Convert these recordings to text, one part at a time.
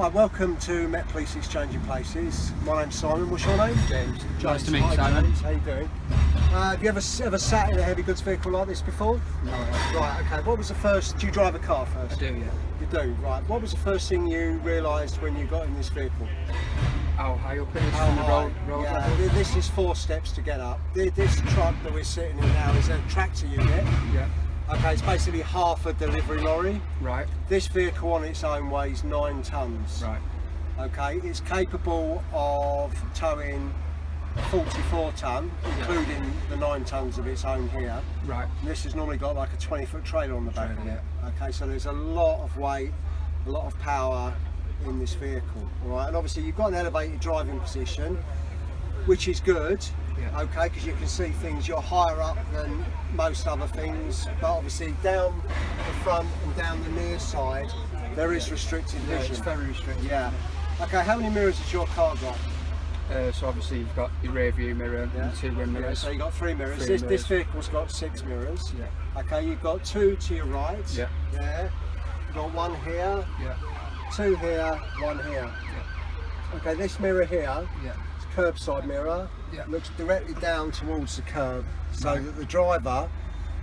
Right, welcome to Met Police Exchanging Places. My name's Simon. What's your name? James. James. Nice to meet you, Hi, Simon. James. How you doing? Have you ever sat in a heavy goods vehicle like this before? No. Right, okay. What was the first... Do you drive a car first? I do, yeah. You do, right. What was the first thing you realised when you got in this vehicle? How high up it is How from the high? road Yeah, level? this is 4 steps to get up. This truck that we're sitting in now is a tractor unit. Yeah. Okay, it's basically half a delivery lorry. Right. This vehicle on its own weighs 9 tonnes. Right. Okay, it's capable of towing 44 tonne, including the 9 tonnes of its own here. Right. And this has normally got like a 20-foot trailer on the back of it. Yeah. Okay, so there's a lot of weight, a lot of power in this vehicle. All right, and obviously you've got an elevated driving position, which is good. Yeah. Okay, because you can see things. You're higher up than most other things, but obviously down the front and down the near side, there is restricted Yeah, vision. it's very restricted. Yeah. Okay, how many mirrors has your car got? So obviously you've got your rear view mirror and 2 wind Yeah, mirrors. so you've got 3 mirrors. Three This mirrors. vehicle's got 6 mirrors. Yeah. Okay, you've got 2 to your right. Yeah. There. You've got 1 here, Yeah. 2 here, 1 here. Yeah. Okay, this mirror here, Yeah. it's a curbside mirror, Yeah. looks directly down towards the curb, so Right. that the driver,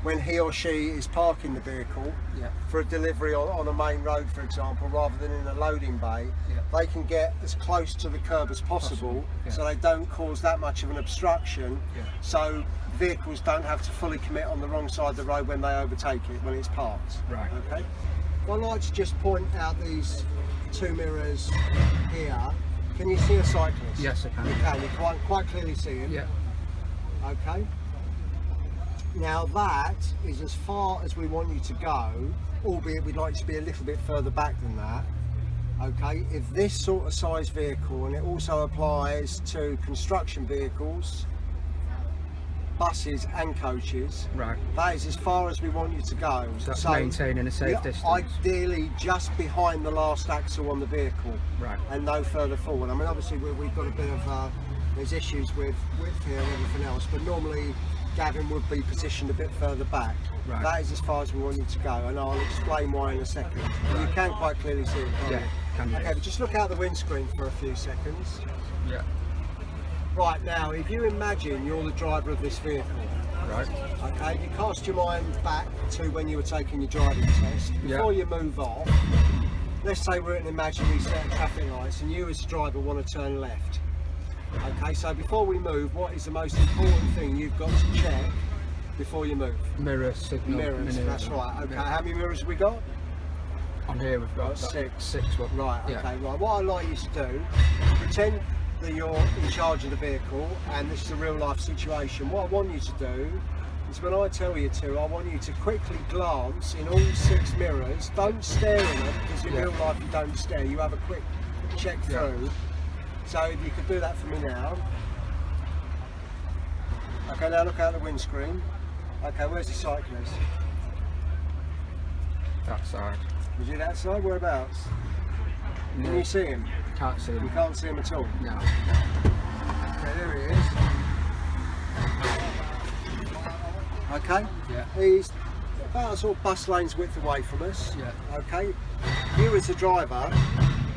when he or she is parking the vehicle Yeah. for a delivery on a main road, for example, rather than in a loading bay, Yeah. they can get as close to the curb as possible, Yeah. so they don't cause that much of an obstruction, Yeah. so vehicles don't have to fully commit on the wrong side of the road when they overtake it, when it's parked. Right. Okay. Well, I'd like to just point out these 2 mirrors here. Can you see a cyclist? Yes, I can. You can. You can quite clearly see him. Yeah. Okay. Now that is as far as we want you to go, albeit we'd like you to be a little bit further back than that. Okay. If this sort of size vehicle, and it also applies to construction vehicles, buses and coaches, Right. that is as far as we want you to go. So that's maintaining a safe yeah, distance. Ideally just behind the last axle on the vehicle. Right. And no further forward. I mean, obviously we've got a bit of there's issues with width here and everything else, but normally Gavin would be positioned a bit further back. Right. That is as far as we want you to go, and I'll explain why in a second. You can quite clearly see it, can't Yeah, you? can do. Okay, but just look out the windscreen for a few seconds. Yeah. Right, now if you imagine you're the driver of this vehicle, Right. okay, you cast your mind back to when you were taking your driving test. Before you move off, let's say we're at an imaginary set of traffic lights and you as the driver want to turn left. Okay, so before we move, what is the most important thing you've got to check before you move? Mirror signal. Mirrors, that's right. Okay, Yeah. how many mirrors have we got? On here we've got that 6. 6 one. Right, okay, Yeah. right. What I'd like you to do is pretend that you're in charge of the vehicle and this is a real life situation. What I want you to do is when I tell you to, I want you to quickly glance in all 6 mirrors. Don't stare in them because in Yeah. real life you don't stare, you have a quick check Yeah. through. So if you could do that for me now. Okay, now look out the windscreen. Okay, where's the cyclist? That side. Was he that side? Whereabouts? Can No, you see him? can't see You them. can't see him at all. No. Okay, there he is. Okay, Yeah. he's about a sort of bus lane's width away from us. Yeah. Okay, you as the driver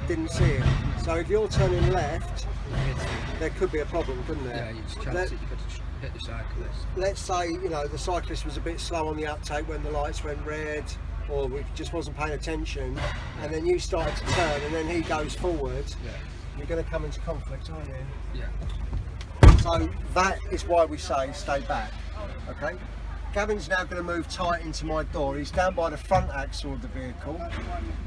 didn't see him. So if you're turning left, there could be a problem, couldn't there? Yeah, you just can't Let- see. You could hit the cyclist. Let's say, you know, the cyclist was a bit slow on the uptake when the lights went red, or we just wasn't paying attention, and then you started to turn and then he goes forward, Yeah. you're going to come into conflict, aren't you? Yeah. So that is why we say stay back, okay? Gavin's now going to move tight into my door. He's down by the front axle of the vehicle,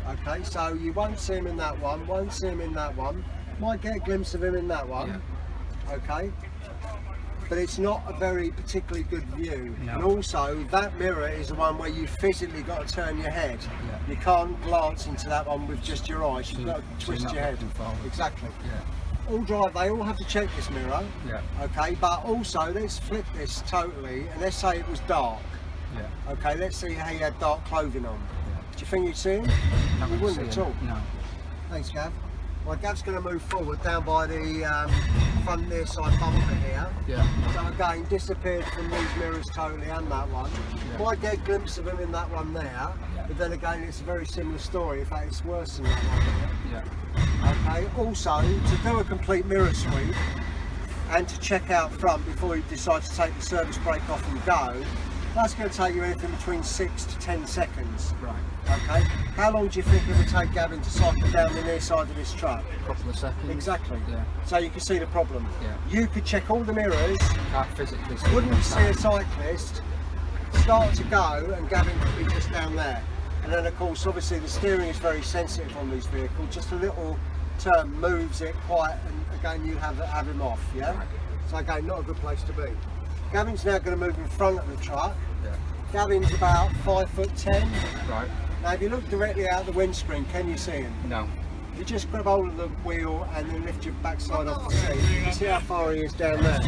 okay? So you won't see him in that one, won't see him in that one, might get a glimpse of him in that one, okay? But it's not a very particularly good view. No. And also, that mirror is the one where you physically got to turn your head. Yeah. You can't glance into that one with just your eyes. You've got to so twist you're your not head. looking forward. Exactly. Yeah. They all have to check this mirror. Yeah. Okay, but also let's flip this totally, and let's say it was dark. Yeah. Okay, let's see how he had dark clothing on. Yeah. Do you think you'd see him? I You wouldn't see at him. all. No. Thanks, Gav. My Gav's going to move forward down by the front near side bumper here. Yeah. So again, disappeared from these mirrors totally and that one. Yeah. Might get a glimpse of him in that one there, but then again, it's a very similar story. In fact, it's worse than that one there. Yeah. Okay. Also, to do a complete mirror sweep and to check out front before you decide to take the service brake off and go, that's going to take you anything between 6 to 10 seconds. Right. Okay. How long do you think it would take Gavin to cycle down the near side of this truck? A couple of seconds. Exactly. Yeah. So you can see the problem. Yeah. You could check all the mirrors, Can't physically see. wouldn't what's see a happening. cyclist, start to go, and Gavin could be just down there. And then of course, obviously the steering is very sensitive on these vehicles. Just a little turn moves it quite, and again you have him off. Yeah. Right. So again, not a good place to be. Gavin's now going to move in front of the truck. Yeah. Gavin's about 5'10". Right. Now, if you look directly out the windscreen, can you see him? No. You just grab hold of the wheel and then lift your backside off the seat. You can see how far he is down there.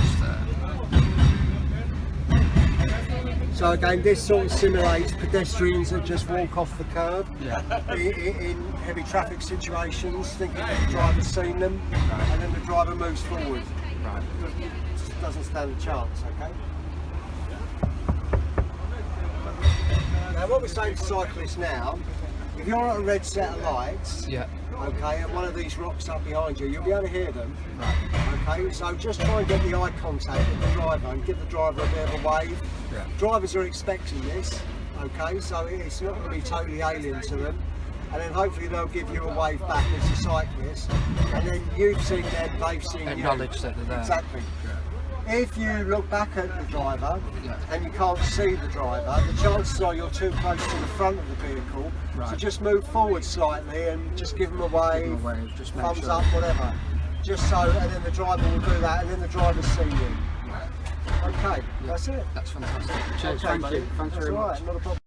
So again, this sort of simulates pedestrians that just walk off the curb Yeah. in heavy traffic situations, thinking that the driver's seen them, and then the driver moves forward. Right. Just doesn't stand a chance, okay? Now what we're saying to cyclists now, if you're on a red set of lights, Yeah. okay, and one of these rocks up behind you, you'll be able to hear them. Right. Okay, so just try and get the eye contact with the driver and give the driver a bit of a wave. Yeah. Drivers are expecting this, okay, so it's not going to be totally alien to them. And then hopefully they'll give you a wave back as a cyclist. And then you've seen them, they've seen you. Acknowledge that they're there. Exactly. Yeah. If you look back at the driver Yeah. and you can't see the driver, the chances are you're too close to the front of the vehicle. So Right. just move forward slightly and just give them a wave, Give 'em a wave, just make thumbs sure. up, whatever. Just so, and then the driver will do that, and then the driver's see you. Okay, that's it. That's fantastic. Cheers. Okay, Thank buddy. you. Thanks That's very all much. right, not a problem.